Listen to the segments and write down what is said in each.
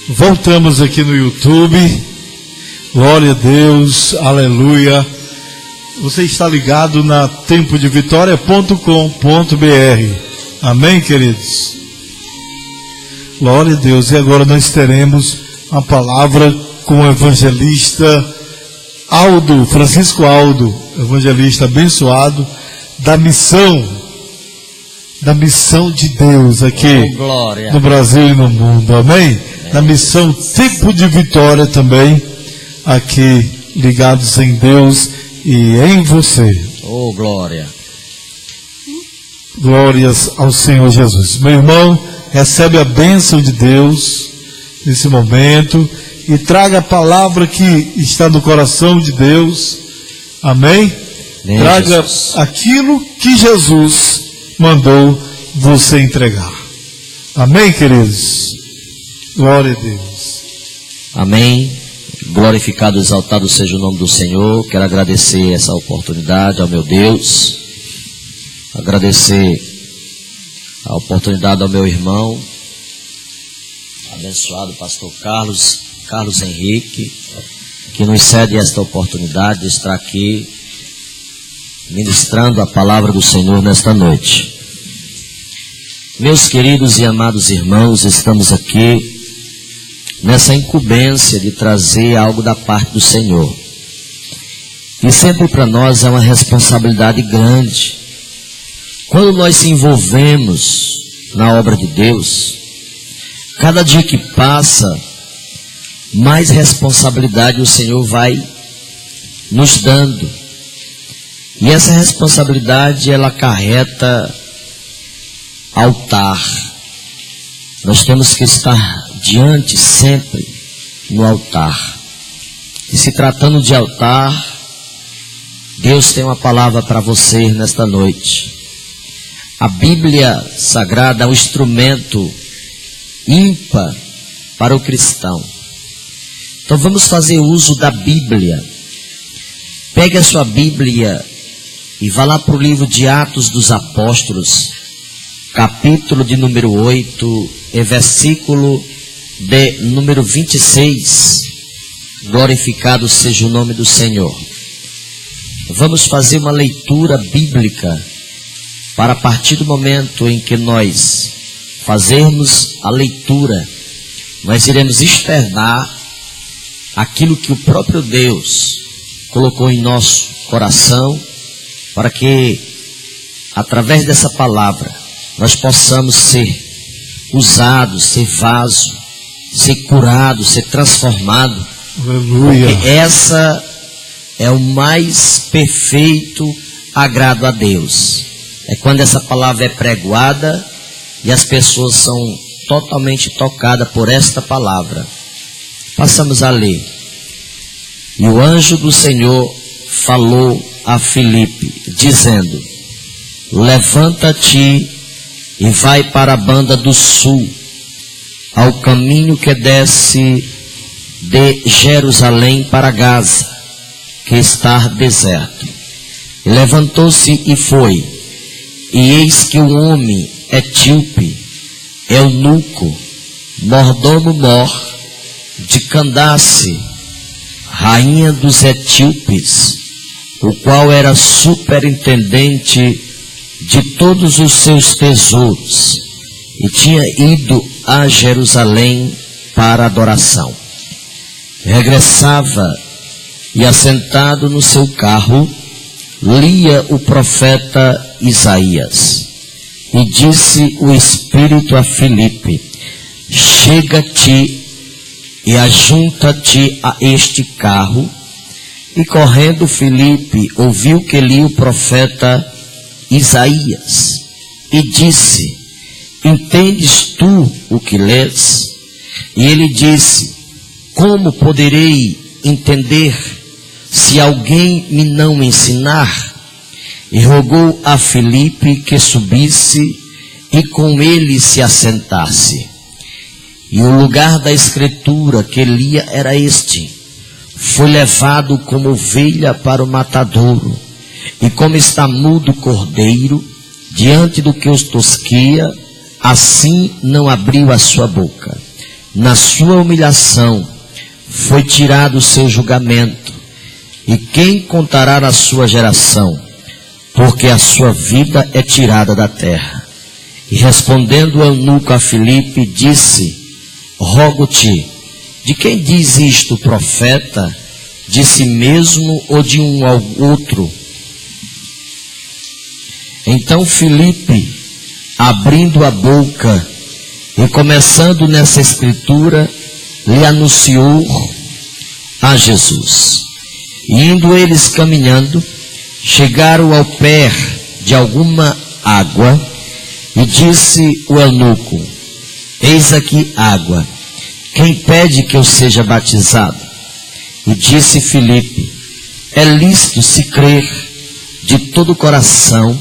Voltamos aqui no YouTube. Glória a Deus, aleluia. Você está ligado na tempodevitória.com.br. Amém, queridos? Glória a Deus. E agora nós teremos uma palavra com o evangelista Aldo, Francisco Aldo, evangelista abençoado, da missão de Deus aqui no Brasil e no mundo. Amém? Da missão Tempo de Vitória também, aqui ligados em Deus e em você. Oh, glória. Glórias ao Senhor Jesus. Meu irmão, recebe a bênção de Deus nesse momento e traga a palavra que está no coração de Deus. Amém? Traga Jesus. Aquilo que Jesus mandou você entregar. Amém, queridos? Glória a Deus. Amém. Glorificado, exaltado seja o nome do Senhor. Quero agradecer essa oportunidade ao meu Deus. Agradecer a oportunidade ao meu irmão, abençoado pastor Carlos Henrique, que nos cede esta oportunidade de estar aqui ministrando a palavra do Senhor nesta noite. Meus queridos e amados irmãos, estamos aqui nessa incumbência de trazer algo da parte do Senhor. E sempre para nós é uma responsabilidade grande. Quando nós se envolvemos na obra de Deus, cada dia que passa, mais responsabilidade o Senhor vai nos dando. E essa responsabilidade, ela acarreta altar. Nós temos que estar diante sempre no altar. E se tratando de altar, Deus tem uma palavra para você nesta noite. A Bíblia Sagrada é um instrumento ímpar para o cristão. Então vamos fazer uso da Bíblia. Pegue a sua Bíblia e vá lá para o livro de Atos dos Apóstolos, capítulo de número 8, e versículo de número 26. Glorificado seja o nome do Senhor. Vamos fazer uma leitura bíblica para, a partir do momento em que nós fazermos a leitura, nós iremos externar aquilo que o próprio Deus colocou em nosso coração, para que, através dessa palavra, nós possamos ser usados, ser vaso, ser curado, ser transformado. Aleluia. Porque essa é o mais perfeito agrado a Deus. É quando essa palavra é pregoada e as pessoas são totalmente tocadas por esta palavra. Passamos a ler. E o anjo do Senhor falou a Filipe, dizendo: levanta-te e vai para a banda do sul, ao caminho que desce de Jerusalém para Gaza, que está deserto. E levantou-se e foi. E eis que um homem etíope, eunuco, mordomo-mor de Candace, rainha dos etíopes, o qual era superintendente de todos os seus tesouros, e tinha ido a Jerusalém para adoração. Regressava e, assentado no seu carro, lia o profeta Isaías. E disse o Espírito a Filipe: chega-te e ajunta-te a este carro. E correndo Filipe ouviu que lia o profeta Isaías, e disse: entendes tu o que lês? E ele disse: como poderei entender se alguém me não ensinar? E rogou a Filipe que subisse e com ele se assentasse. E o lugar da escritura que lia era este: foi levado como ovelha para o matadouro, e como está mudo o cordeiro diante do que os tosqueia, assim não abriu a sua boca. na sua humilhação foi tirado o seu julgamento. E quem contará a sua geração? Porque a sua vida é tirada da terra. E respondendo o eunuco a Filipe, disse: rogo-te, de quem diz isto o profeta? De si mesmo ou de um ao outro? Então Filipe, abrindo a boca e começando nessa escritura, lhe anunciou a Jesus. E indo eles caminhando, chegaram ao pé de alguma água, e disse o eunuco: eis aqui água, quem pede que eu seja batizado? E disse Filipe: é lícito se crer de todo o coração.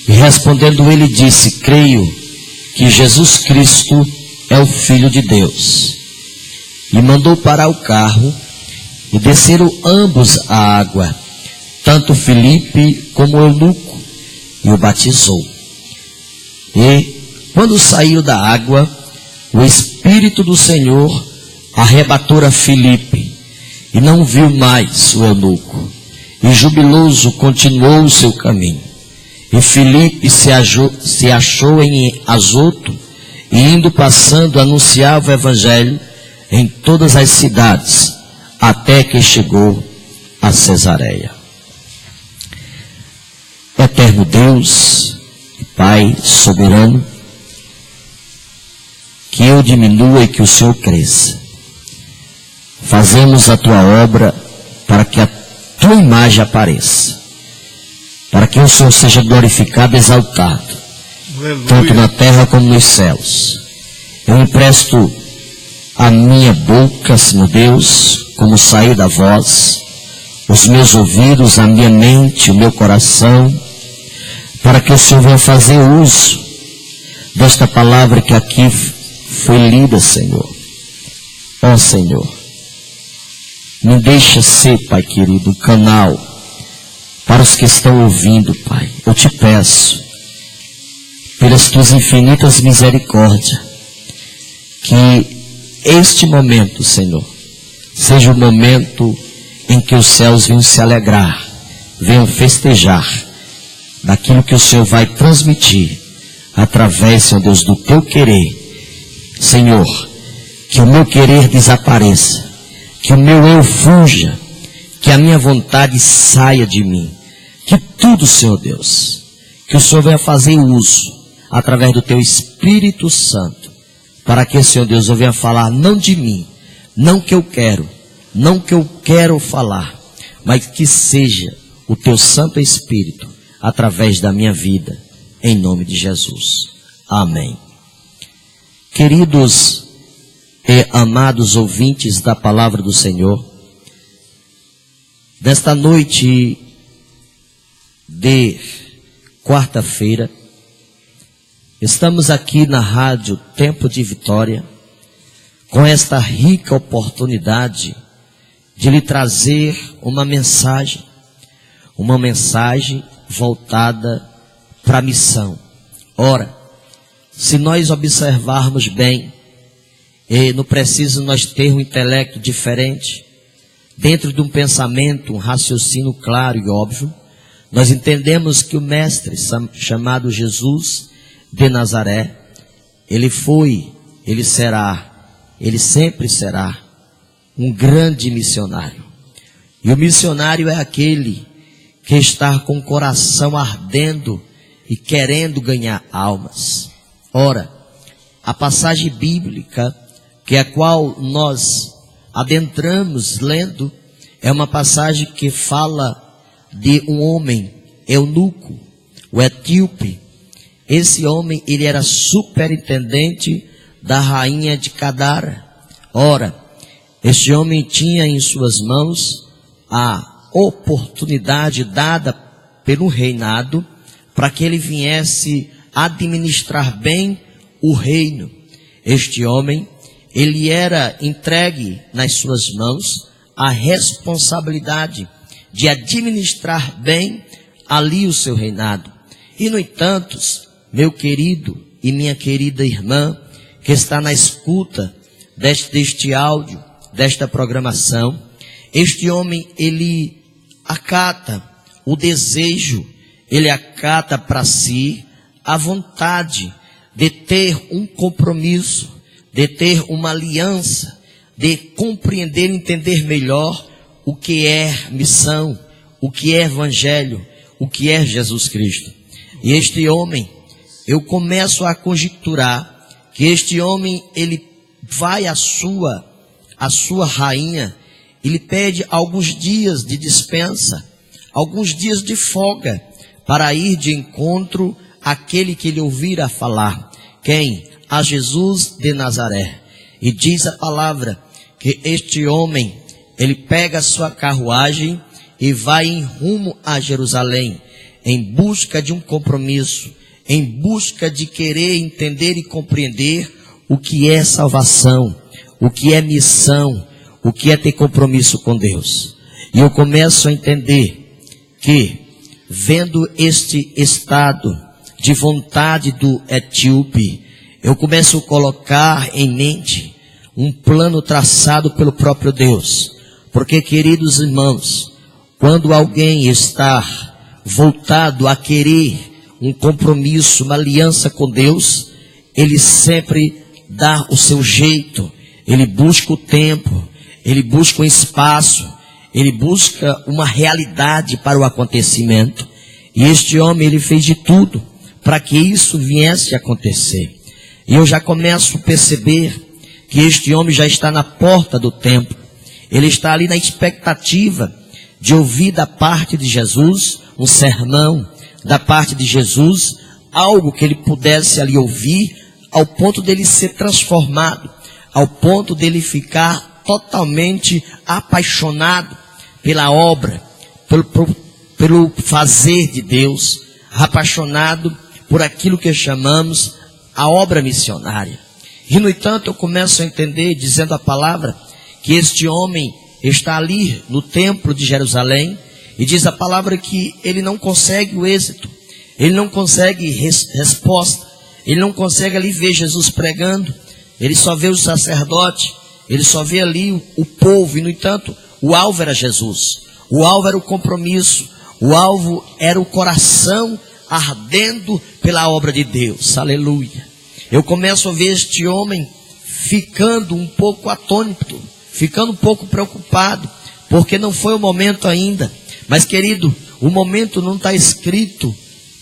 E respondendo ele disse: creio que Jesus Cristo é o Filho de Deus. E mandou parar o carro, e desceram ambos à água, tanto Filipe como o eunuco, e o batizou. E quando saiu da água, o Espírito do Senhor arrebatou a Filipe, e não viu mais o eunuco, e jubiloso continuou o seu caminho. E Filipe se achou em Azoto, e indo passando anunciava o evangelho em todas as cidades, até que chegou a Cesareia. Eterno Deus e Pai soberano, que eu diminua e que o Senhor cresça. Fazemos a tua obra para que a tua imagem apareça, para que o Senhor seja glorificado e exaltado, aleluia, tanto na terra como nos céus. Eu empresto a minha boca, Senhor Deus, como saiu da voz, os meus ouvidos, a minha mente, o meu coração, para que o Senhor venha fazer uso desta palavra que aqui foi lida, Senhor. Ó Senhor, me deixa ser, Pai querido, um canal para os que estão ouvindo, Pai. Eu te peço, pelas tuas infinitas misericórdias, que este momento, Senhor, seja o momento em que os céus venham se alegrar, venham festejar daquilo que o Senhor vai transmitir através, Senhor Deus, do teu querer. Senhor, que o meu querer desapareça, que o meu eu fuja, que a minha vontade saia de mim, que tudo, Senhor Deus, que o Senhor venha fazer uso através do teu Espírito Santo, para que, Senhor Deus, eu venha falar não de mim, não que eu quero, não que eu quero falar, mas que seja o teu Santo Espírito através da minha vida, em nome de Jesus. Amém. Queridos e amados ouvintes da palavra do Senhor, nesta noite de quarta-feira, estamos aqui na rádio Tempo de Vitória, com esta rica oportunidade de lhe trazer uma mensagem voltada para a missão. Ora, se nós observarmos bem, e não precisa nós ter um intelecto diferente, dentro de um pensamento, um raciocínio claro e óbvio, nós entendemos que o mestre chamado Jesus de Nazaré, ele foi, ele será, ele sempre será um grande missionário. E o missionário é aquele que está com o coração ardendo e querendo ganhar almas. Ora, a passagem bíblica, que é a qual nós adentramos lendo, é uma passagem que fala de um homem, eunuco, o etíope. Esse homem, ele era superintendente da rainha de Cadara. Ora, este homem tinha em suas mãos a oportunidade dada pelo reinado para que ele viesse administrar bem o reino. Este homem, ele era entregue nas suas mãos a responsabilidade de administrar bem ali o seu reinado. E no entanto, meu querido e minha querida irmã, que está na escuta deste áudio, desta programação. Este homem, ele acata o desejo, ele acata para si a vontade de ter um compromisso, de ter uma aliança, de compreender e entender melhor o que é missão, o que é evangelho, o que é Jesus Cristo. E este homem, eu começo a conjecturar que este homem, ele vai à sua rainha, ele pede alguns dias de dispensa, alguns dias de folga, para ir de encontro àquele que ele ouvira falar. Quem? A Jesus de Nazaré. E diz a palavra que este homem, ele pega a sua carruagem e vai em rumo a Jerusalém, em busca de um compromisso, em busca de querer entender e compreender o que é salvação, o que é missão, o que é ter compromisso com Deus. E eu começo a entender que, vendo este estado de vontade do etíope, eu começo a colocar em mente um plano traçado pelo próprio Deus. Porque, queridos irmãos, quando alguém está voltado a querer um compromisso, uma aliança com Deus, ele sempre dá o seu jeito, ele busca o tempo, ele busca um espaço, ele busca uma realidade para o acontecimento. E este homem, ele fez de tudo para que isso viesse a acontecer. E eu já começo a perceber que este homem já está na porta do templo. Ele está ali na expectativa de ouvir da parte de Jesus um sermão, da parte de Jesus, algo que ele pudesse ali ouvir, ao ponto dele ser transformado, ao ponto dele ficar totalmente apaixonado pela obra, pelo fazer de Deus, apaixonado por aquilo que chamamos a obra missionária. E no entanto eu começo a entender, dizendo a palavra, que este homem está ali no templo de Jerusalém, e diz a palavra que ele não consegue o êxito, ele não consegue resposta, ele não consegue ali ver Jesus pregando, ele só vê o sacerdote, ele só vê ali o povo, e no entanto o alvo era Jesus, o alvo era o compromisso, o alvo era o coração ardendo pela obra de Deus, aleluia. Eu começo a ver este homem ficando um pouco atônito, ficando um pouco preocupado, porque não foi o momento ainda. Mas querido, o momento não está escrito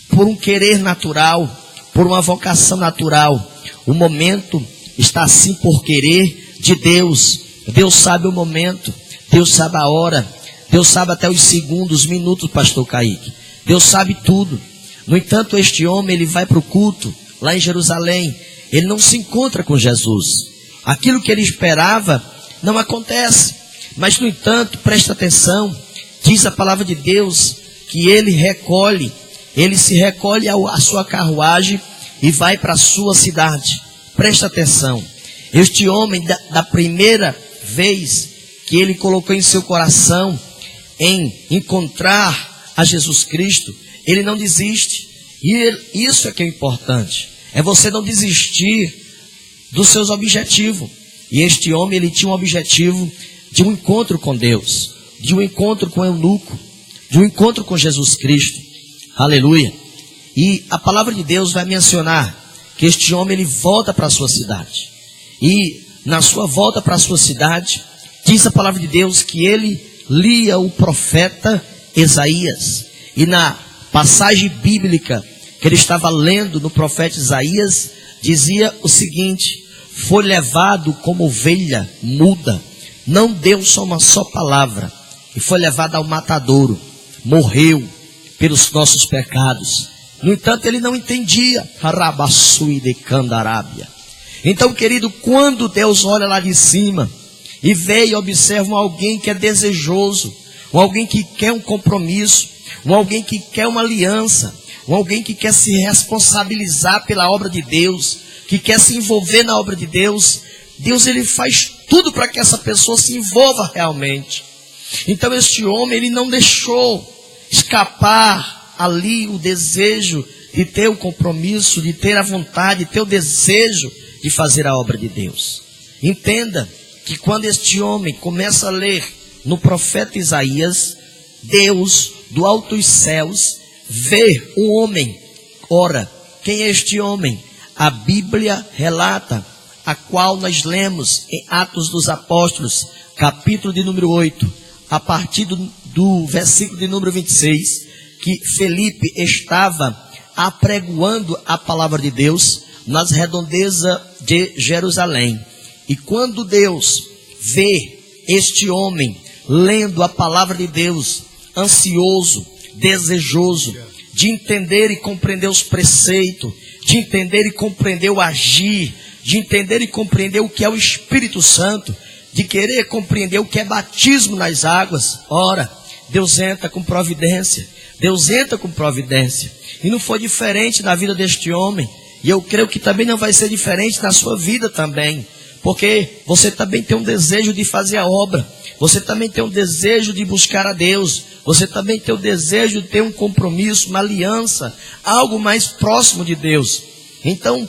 por um querer natural, por uma vocação natural. O momento está assim por querer de Deus. Deus sabe o momento, Deus sabe a hora, Deus sabe até os segundos, minutos, pastor Kaique. Deus sabe tudo. No entanto, este homem, ele vai para o culto, lá em Jerusalém. Ele não se encontra com Jesus. Aquilo que ele esperava não acontece. Mas, no entanto, presta atenção, diz a palavra de Deus que ele se recolhe à sua carruagem e vai para a sua cidade. Presta atenção. Este homem, da primeira vez que ele colocou em seu coração em encontrar a Jesus Cristo, ele não desiste. E isso é que é importante. É você não desistir dos seus objetivos. E este homem, ele tinha um objetivo de um encontro com Deus, de um encontro com o eunuco, de um encontro com Jesus Cristo. Aleluia. E a palavra de Deus vai mencionar que este homem, ele volta para a sua cidade. E na sua volta para a sua cidade, diz a palavra de Deus que ele lia o profeta Isaías. E na passagem bíblica que ele estava lendo no profeta Isaías, dizia o seguinte: foi levado como ovelha muda, não deu só uma só palavra, e foi levado ao matadouro, morreu pelos nossos pecados. No entanto, ele não entendia. Então, querido, quando Deus olha lá de cima e vê e observa alguém que é desejoso, alguém que quer um compromisso, alguém que quer uma aliança, alguém que quer se responsabilizar pela obra de Deus, que quer se envolver na obra de Deus, Deus, ele faz tudo para que essa pessoa se envolva realmente. Então este homem, ele não deixou escapar ali o desejo de ter o compromisso, de ter a vontade, de ter o desejo de fazer a obra de Deus. Entenda que quando este homem começa a ler no profeta Isaías, Deus do alto dos céus vê um homem. Ora, quem é este homem? A Bíblia relata, a qual nós lemos em Atos dos Apóstolos, capítulo de número 8, a partir do versículo de número 26, que Felipe estava apregoando a palavra de Deus nas redondezas de Jerusalém. E quando Deus vê este homem lendo a palavra de Deus, ansioso, desejoso de entender e compreender os preceitos, de entender e compreender o agir, de entender e compreender o que é o Espírito Santo, de querer compreender o que é batismo nas águas, ora, Deus entra com providência. Deus entra com providência. E não foi diferente na vida deste homem. E eu creio que também não vai ser diferente na sua vida também. Porque você também tem um desejo de fazer a obra. Você também tem um desejo de buscar a Deus. Você também tem o desejo de ter um compromisso, uma aliança, algo mais próximo de Deus. Então,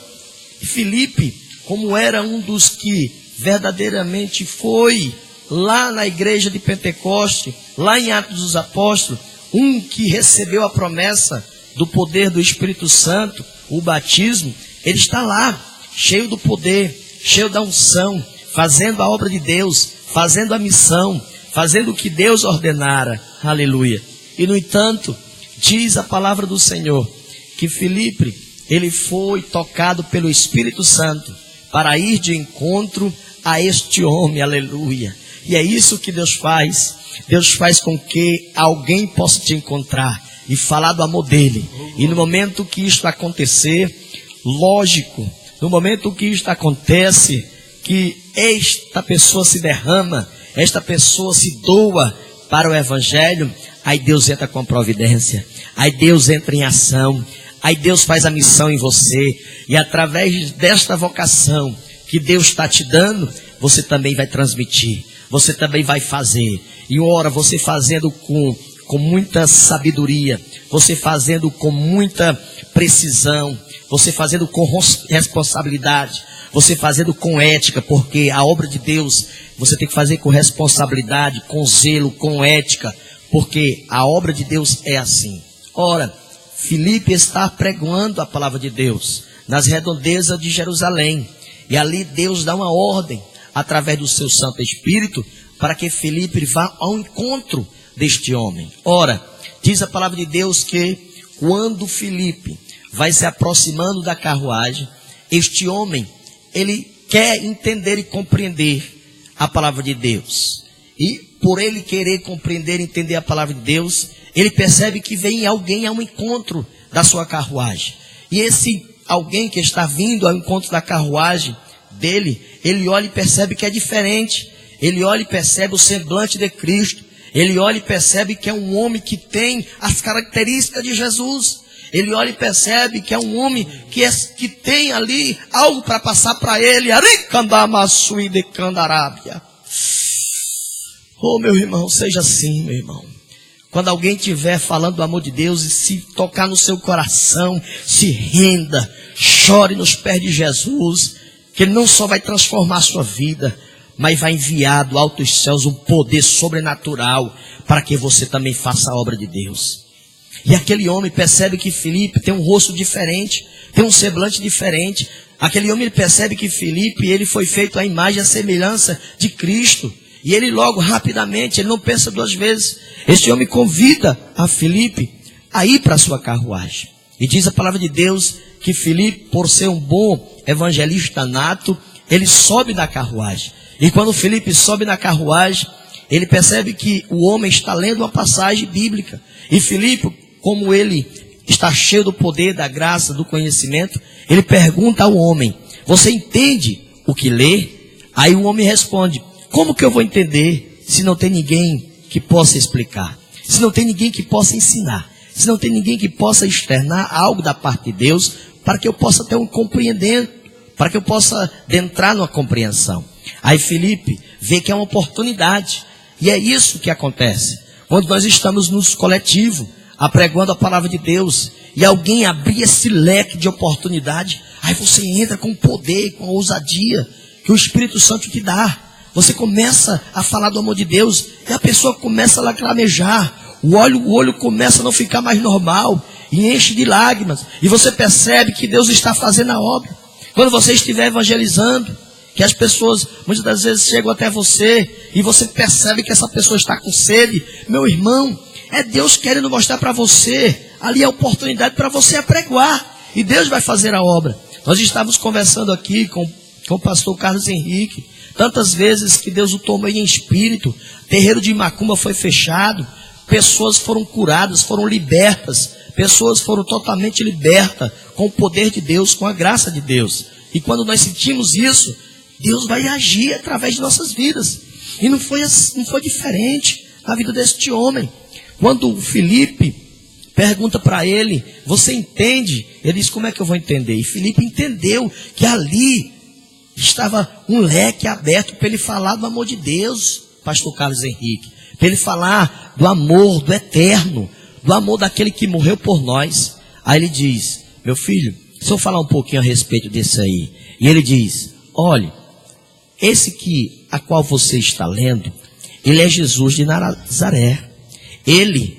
Felipe, como era um dos que verdadeiramente foi lá na igreja de Pentecoste, lá em Atos dos Apóstolos, um que recebeu a promessa do poder do Espírito Santo, o batismo, ele está lá, cheio do poder, cheio da unção, fazendo a obra de Deus, fazendo a missão, fazendo o que Deus ordenara, aleluia. E no entanto, diz a palavra do Senhor, que Felipe, ele foi tocado pelo Espírito Santo, para ir de encontro a este homem, aleluia. E é isso que Deus faz. Deus faz com que alguém possa te encontrar e falar do amor dele. E no momento que isto acontecer, lógico, no momento que isto acontece, que esta pessoa se derrama, esta pessoa se doa para o Evangelho, aí Deus entra com providência, aí Deus entra em ação, aí Deus faz a missão em você, e através desta vocação que Deus está te dando, você também vai transmitir, você também vai fazer. E ora, você fazendo com muita sabedoria, você fazendo com muita precisão, você fazendo com responsabilidade, você fazendo com ética, porque a obra de Deus você tem que fazer com responsabilidade, com zelo, com ética, porque a obra de Deus é assim. Ora, Felipe está pregoando a palavra de Deus nas redondezas de Jerusalém, e ali Deus dá uma ordem através do seu Santo Espírito para que Felipe vá ao encontro deste homem. Ora, diz a palavra de Deus que quando Felipe vai se aproximando da carruagem, este homem, ele quer entender e compreender a palavra de Deus. E por ele querer compreender e entender a palavra de Deus, ele percebe que vem alguém ao encontro da sua carruagem. E esse alguém que está vindo ao encontro da carruagem dele, ele olha e percebe que é diferente. Ele olha e percebe o semblante de Cristo. Ele olha e percebe que é um homem que tem as características de Jesus. Ele olha e percebe que é um homem que tem ali algo para passar para ele. Oh, meu irmão, seja assim, meu irmão. Quando alguém estiver falando do amor de Deus e se tocar no seu coração, se renda, chore nos pés de Jesus, que Ele não só vai transformar a sua vida, mas vai enviar do alto dos céus um poder sobrenatural para que você também faça a obra de Deus. E aquele homem percebe que Felipe tem um rosto diferente, tem um semblante diferente. Aquele homem percebe que Felipe, ele foi feito à imagem e à semelhança de Cristo. E ele logo, rapidamente, ele não pensa duas vezes. Este homem convida a Felipe a ir para a sua carruagem. E diz a palavra de Deus que Felipe, por ser um bom evangelista nato, ele sobe da carruagem. E quando Felipe sobe na carruagem, ele percebe que o homem está lendo uma passagem bíblica. E Felipe, como ele está cheio do poder, da graça, do conhecimento, ele pergunta ao homem: você entende o que lê? Aí o homem responde: como que eu vou entender se não tem ninguém que possa explicar? Se não tem ninguém que possa ensinar? Se não tem ninguém que possa externar algo da parte de Deus para que eu possa ter um compreendendo, para que eu possa adentrar numa compreensão? Aí Felipe vê que é uma oportunidade. E é isso que acontece. Quando nós estamos nos coletivos, apregoando a palavra de Deus, e alguém abrir esse leque de oportunidade, aí você entra com poder, com ousadia, que o Espírito Santo te dá. Você começa a falar do amor de Deus e a pessoa começa a lacrimejar. O olho começa a não ficar mais normal e enche de lágrimas. E você percebe que Deus está fazendo a obra. Quando você estiver evangelizando, que as pessoas muitas das vezes chegam até você e você percebe que essa pessoa está com sede, meu irmão, é Deus querendo mostrar para você, ali a oportunidade para você apregoar, e Deus vai fazer a obra. Nós estávamos conversando aqui com o pastor Carlos Henrique, tantas vezes que Deus o tomou em espírito, terreiro de Macumba foi fechado, pessoas foram curadas, foram libertas, pessoas foram totalmente libertas com o poder de Deus, com a graça de Deus. E quando nós sentimos isso, Deus vai agir através de nossas vidas. E não foi diferente na vida deste homem. Quando o Felipe pergunta para ele, você entende? Ele diz, como é que eu vou entender? E Felipe entendeu que ali estava um leque aberto para ele falar do amor de Deus, pastor Carlos Henrique. Para ele falar do amor, do eterno, do amor daquele que morreu por nós. Aí ele diz, meu filho, se eu falar um pouquinho a respeito desse aí. E ele diz, olha, esse a qual você está lendo, ele é Jesus de Nazaré. Ele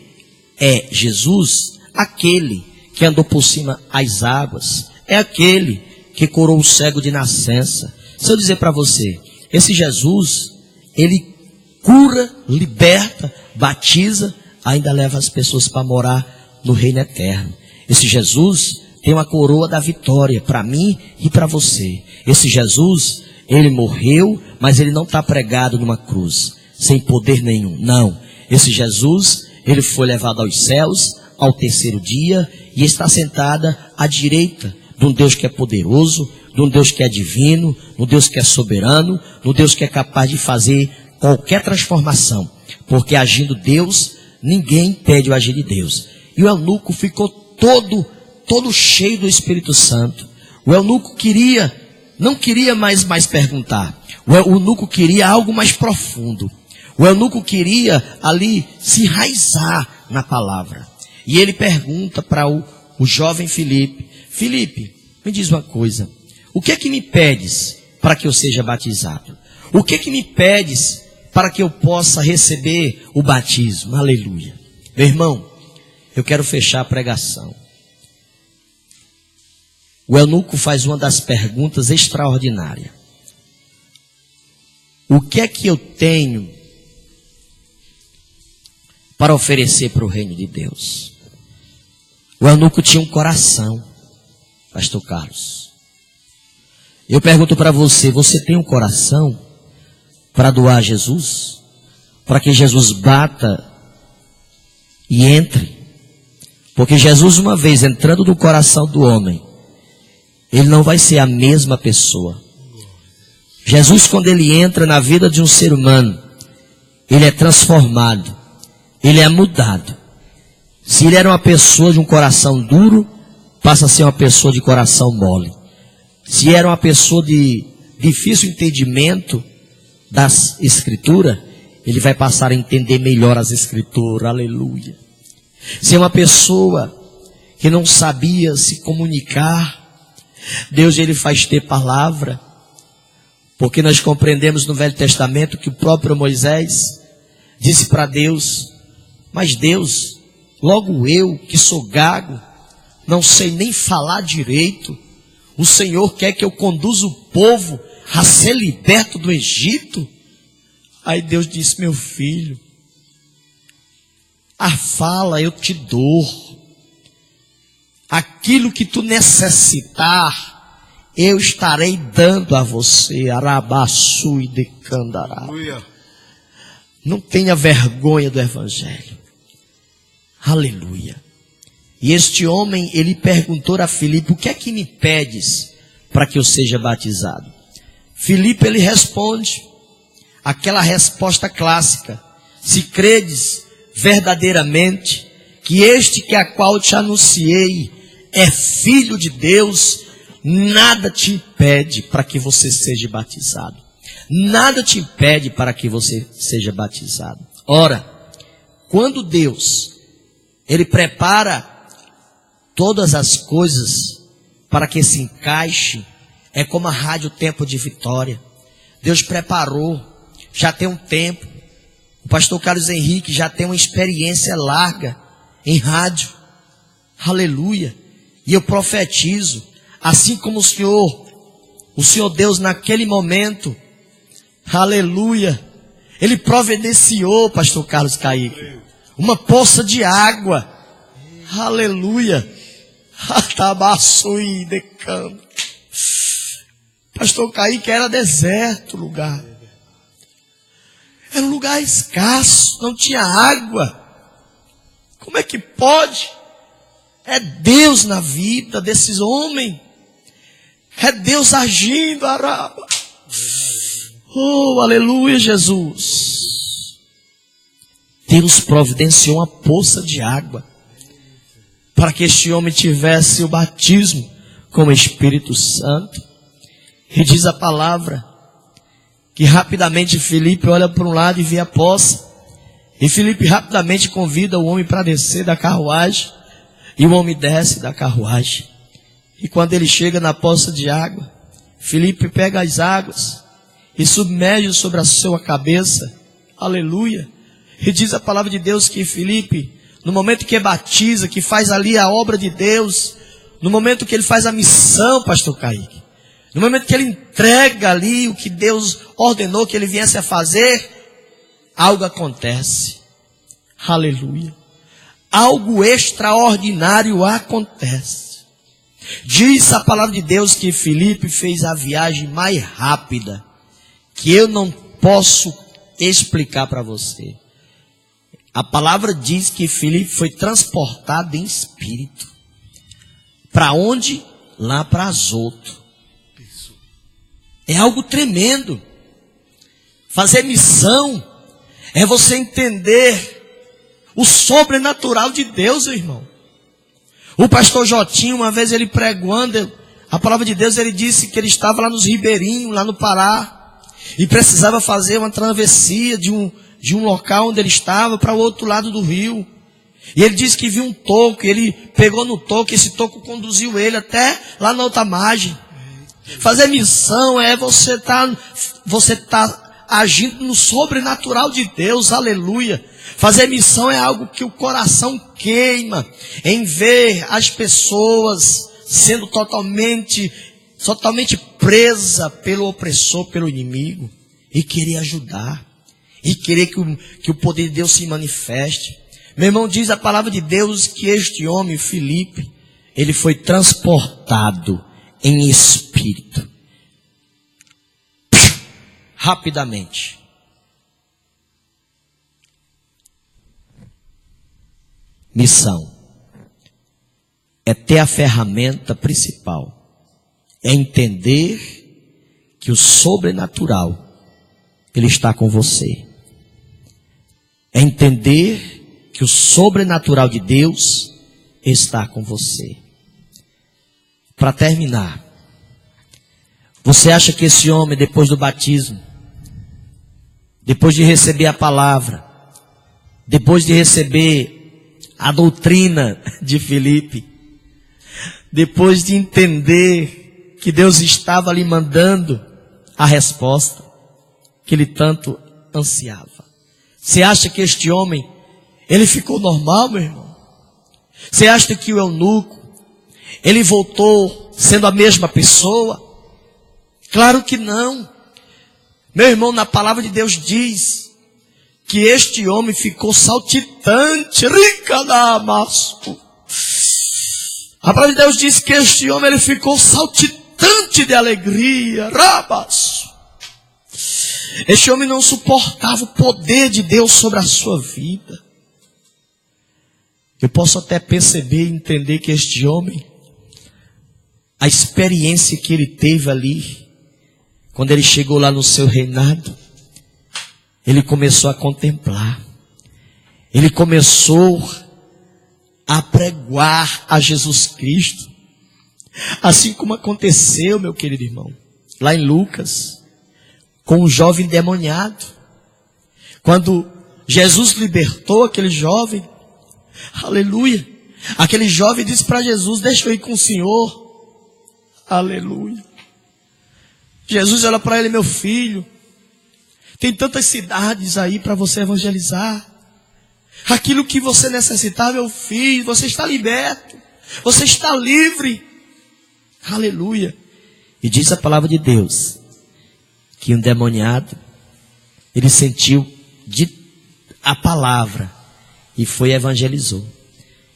é Jesus, aquele que andou por cima das águas. É aquele que curou o cego de nascença. Se eu dizer para você, esse Jesus, ele cura, liberta, batiza, ainda leva as pessoas para morar no reino eterno. Esse Jesus tem uma coroa da vitória para mim e para você. Esse Jesus, ele morreu, mas ele não está pregado numa cruz, sem poder nenhum. Não. Esse Jesus, ele foi levado aos céus ao terceiro dia e está sentada à direita de um Deus que é poderoso, de um Deus que é divino, de um Deus que é soberano, de um Deus que é capaz de fazer qualquer transformação. Porque agindo Deus, ninguém impede o agir de Deus. E o eunuco ficou todo cheio do Espírito Santo. O eunuco não queria mais perguntar. O eunuco queria algo mais profundo. O eunuco queria ali se enraizar na palavra. E ele pergunta para o jovem Felipe, Felipe, me diz uma coisa, o que é que me pedes para que eu seja batizado? O que é que me pedes para que eu possa receber o batismo? Aleluia. Meu irmão, eu quero fechar a pregação. O eunuco faz uma das perguntas extraordinárias. O que é que eu tenho para oferecer para o reino de Deus? O eunuco tinha um coração, pastor Carlos. Eu pergunto para você, você tem um coração para doar a Jesus? Para que Jesus bata e entre? Porque Jesus, uma vez entrando no coração do homem, ele não vai ser a mesma pessoa. Jesus, quando ele entra na vida de um ser humano, ele é transformado, ele é mudado. Se ele era uma pessoa de um coração duro, passa a ser uma pessoa de coração mole. Se era uma pessoa de difícil entendimento das escrituras, ele vai passar a entender melhor as escrituras. Aleluia. Se é uma pessoa que não sabia se comunicar, Deus, ele faz ter palavra. Porque nós compreendemos no Velho Testamento que o próprio Moisés disse para Deus, mas Deus, logo eu que sou gago, não sei nem falar direito, o Senhor quer que eu conduza o povo a ser liberto do Egito? Aí Deus disse, meu filho, a fala eu te dou, aquilo que tu necessitar, eu estarei dando a você. Arabaçu e decandará. Não tenha vergonha do Evangelho. Aleluia. E este homem, ele perguntou a Filipe, o que é que me pedes para que eu seja batizado? Filipe, ele responde aquela resposta clássica: se credes verdadeiramente que este que a qual te anunciei é filho de Deus, nada te impede para que você seja batizado. Nada te impede para que você seja batizado. Ora, quando Deus, ele prepara todas as coisas para que se encaixe, é como a Rádio Tempo de Vitória. Deus preparou, já tem um tempo. O pastor Carlos Henrique já tem uma experiência larga em rádio. Aleluia. E eu profetizo, assim como o Senhor Deus naquele momento, aleluia, Ele providenciou, pastor Carlos Kaique, uma poça de água. Aleluia. Atabaçui de campo. Pastor Kaique, era deserto o lugar. Era um lugar escasso, não tinha água. Como é que pode? É Deus na vida desses homens. É Deus agindo, araba. Oh, aleluia, Jesus. Deus providenciou uma poça de água para que este homem tivesse o batismo com o Espírito Santo. E diz a palavra que rapidamente Filipe olha para um lado e vê a poça. E Filipe rapidamente convida o homem para descer da carruagem. E o homem desce da carruagem. E quando ele chega na poça de água, Filipe pega as águas e submerge sobre a sua cabeça. Aleluia. E diz a palavra de Deus que Filipe, no momento que batiza, que faz ali a obra de Deus, no momento que ele faz a missão, pastor Kaique, no momento que ele entrega ali o que Deus ordenou que ele viesse a fazer, algo acontece. Aleluia. Algo extraordinário acontece. Diz a palavra de Deus que Filipe fez a viagem mais rápida, que eu não posso explicar para você. A palavra diz que Filipe foi transportado em espírito. Para onde? Lá para Azoto. É algo tremendo. Fazer missão é você entender o sobrenatural de Deus, irmão. O pastor Jotinho, uma vez ele pregando a palavra de Deus, ele disse que ele estava lá nos Ribeirinhos, lá no Pará, e precisava fazer uma travessia de um local onde ele estava para o outro lado do rio. E ele disse que viu um toco, ele pegou no toco, esse toco conduziu ele até lá na outra margem. Fazer missão é você tá agindo no sobrenatural de Deus, aleluia. Fazer missão é algo que o coração queima em ver as pessoas sendo totalmente presa pelo opressor, pelo inimigo, e querer ajudar, e querer que o poder de Deus se manifeste. Meu irmão, diz a palavra de Deus que este homem, Filipe, ele foi transportado em espírito. Rapidamente. Missão é ter a ferramenta principal. É entender que o sobrenatural, ele está com você. É entender que o sobrenatural de Deus está com você. Para terminar, você acha que esse homem, depois do batismo, depois de receber a palavra, depois de receber a doutrina de Filipe, depois de entender que Deus estava lhe mandando a resposta que ele tanto ansiava, você acha que este homem, ele ficou normal, meu irmão? Você acha que o eunuco, ele voltou sendo a mesma pessoa? Claro que não. Meu irmão, na palavra de Deus diz que este homem ficou saltitante, rica da amasso. A palavra de Deus diz que este homem ele ficou saltitante de alegria, rabaço. Este homem não suportava o poder de Deus sobre a sua vida. Eu posso até perceber e entender que este homem, a experiência que ele teve ali, quando ele chegou lá no seu reinado, ele começou a contemplar. Ele começou a pregoar a Jesus Cristo. Assim como aconteceu, meu querido irmão, lá em Lucas, com um jovem endemoniado. Quando Jesus libertou aquele jovem, aleluia, aquele jovem disse para Jesus: deixa eu ir com o Senhor. Aleluia. Jesus olha para ele: meu filho, Tem tantas cidades aí para você evangelizar. Aquilo que você necessitava eu fiz. Você está liberto. Você está livre. Aleluia. E diz a palavra de Deus que um endemoniado, ele sentiu a palavra e foi e evangelizou.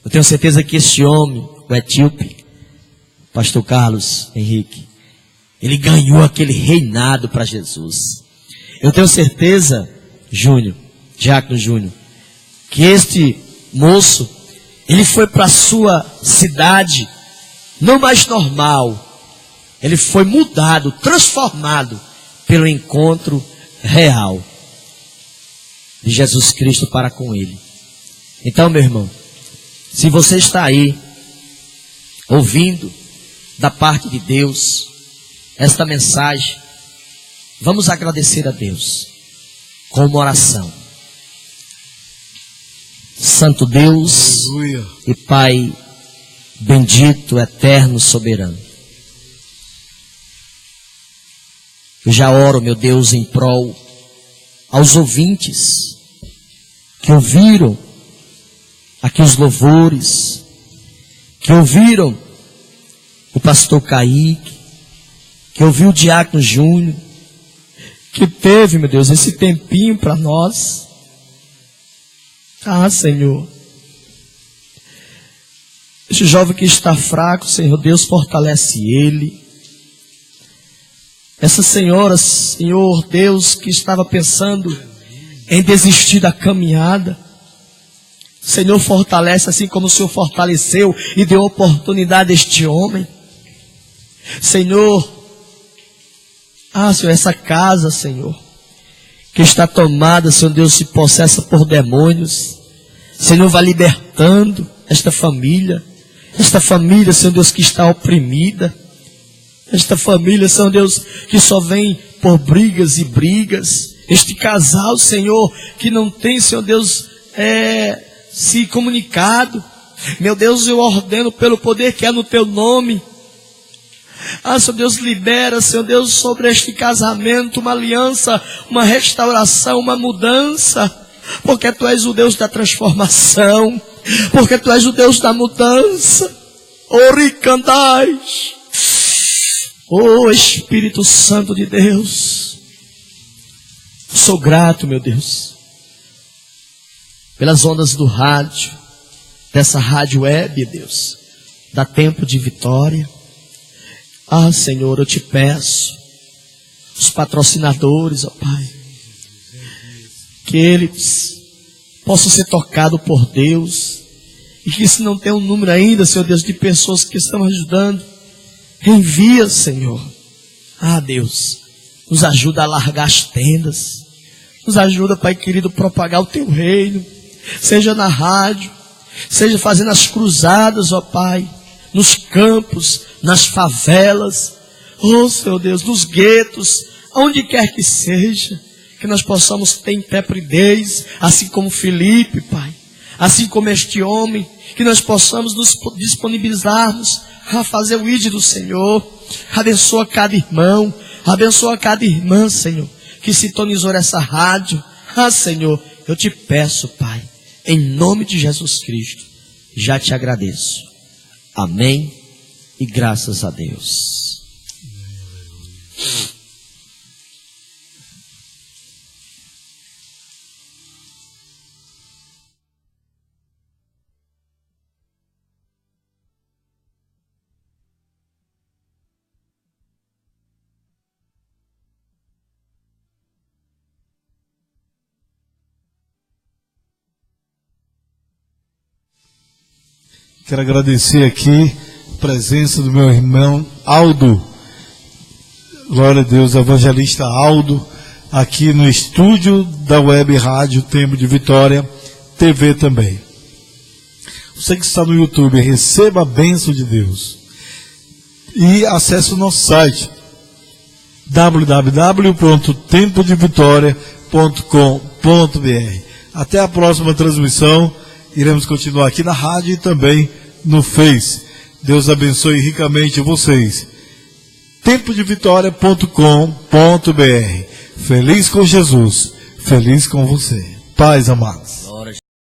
Eu tenho certeza que esse homem, o etíope, pastor Carlos Henrique, ele ganhou aquele reinado para Jesus. Eu tenho certeza, Diácono Júnior, que este moço, ele foi para a sua cidade, não mais normal. Ele foi mudado, transformado pelo encontro real de Jesus Cristo para com ele. Então, meu irmão, se você está aí, ouvindo da parte de Deus esta mensagem, vamos agradecer a Deus com uma oração. Santo Deus, aleluia, e Pai bendito, eterno, soberano, eu já oro, meu Deus, em prol aos ouvintes que ouviram aqui os louvores, que ouviram o pastor Kaique, que ouviu o Diácono Júnior, que teve, meu Deus, esse tempinho para nós. Ah, Senhor, esse jovem que está fraco, Senhor Deus, fortalece ele. Essa senhora, Senhor Deus, que estava pensando em desistir da caminhada, Senhor, fortalece assim como o Senhor fortaleceu e deu oportunidade a este homem. Senhor, Senhor, essa casa, Senhor, que está tomada, Senhor Deus, se possessa por demônios, Senhor, vai libertando esta família, Senhor Deus, que está oprimida, esta família, Senhor Deus, que só vem por brigas e brigas, este casal, Senhor, que não tem, Senhor Deus, se comunicado. Meu Deus, eu ordeno pelo poder que há no teu nome. Senhor Deus, libera, Senhor Deus, sobre este casamento uma aliança, uma restauração, uma mudança, porque tu és o Deus da transformação, porque tu és o Deus da mudança. Oricandais, oh Espírito Santo de Deus, sou grato, meu Deus, pelas ondas do rádio, dessa rádio web, Deus, da Tempo de Vitória. Senhor, eu te peço, os patrocinadores, ó Pai, que eles possam ser tocados por Deus, e que se não tem um número ainda, Senhor Deus, de pessoas que estão ajudando, envia, Senhor. Deus, nos ajuda a largar as tendas, nos ajuda, Pai querido, a propagar o teu reino, seja na rádio, seja fazendo as cruzadas, ó Pai, nos campos, nas favelas, Senhor Deus, nos guetos, aonde quer que seja, que nós possamos ter intrepidez, assim como Filipe, Pai, assim como este homem, que nós possamos nos disponibilizarmos a fazer o ID do Senhor. Abençoa cada irmão, abençoa cada irmã, Senhor, que sintonizou essa rádio. Senhor, eu te peço, Pai, em nome de Jesus Cristo, já te agradeço. Amém e graças a Deus. Quero agradecer aqui a presença do meu irmão Aldo, glória a Deus, evangelista Aldo, aqui no estúdio da Web Rádio Tempo de Vitória, TV também. Você que está no YouTube, receba a bênção de Deus e acesse o nosso site www.tempodevitoria.com.br. Até a próxima transmissão. Iremos continuar aqui na rádio e também no Face. Deus abençoe ricamente vocês. Tempodevitoria.com.br. feliz com Jesus, feliz com você. Paz, amados.